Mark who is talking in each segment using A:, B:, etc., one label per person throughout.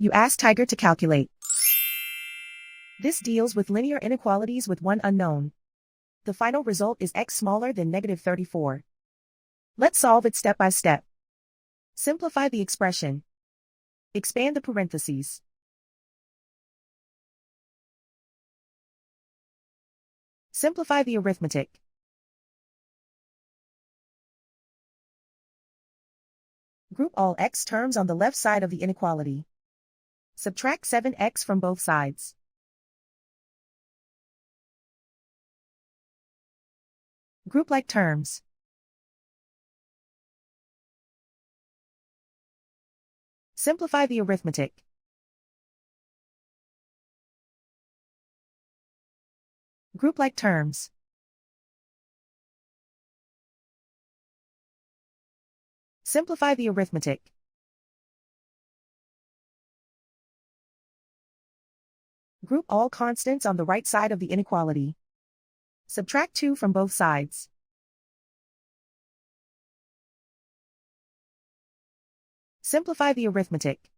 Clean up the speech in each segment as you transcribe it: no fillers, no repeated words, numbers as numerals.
A: You ask Tiger to calculate. This deals with linear inequalities with one unknown. The final result is x smaller than -34. Let's solve it step by step. Simplify the expression. Expand the parentheses. Simplify the arithmetic. Group all x terms on the left side of the inequality. Subtract 7x from both sides. Group like terms. Simplify the arithmetic. Group like terms. Simplify the arithmetic. Group all constants on the right side of the inequality. Subtract 2 from both sides. Simplify the arithmetic.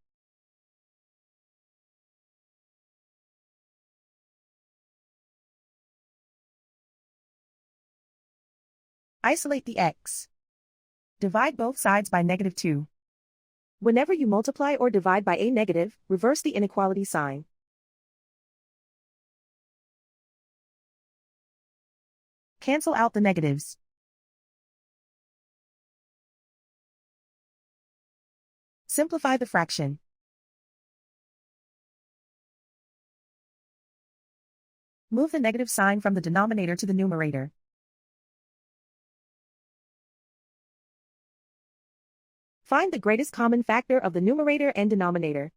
A: Isolate the x. Divide both sides by -2. Whenever you multiply or divide by a negative, reverse the inequality sign. Cancel out the negatives. Simplify the fraction. Move the negative sign from the denominator to the numerator. Find the greatest common factor of the numerator and denominator.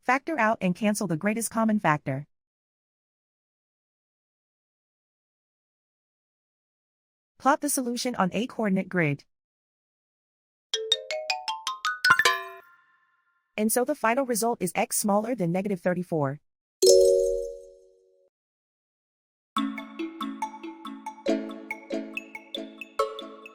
A: Factor out and cancel the greatest common factor. Plot the solution on a coordinate grid. And so the final result is x smaller than -34.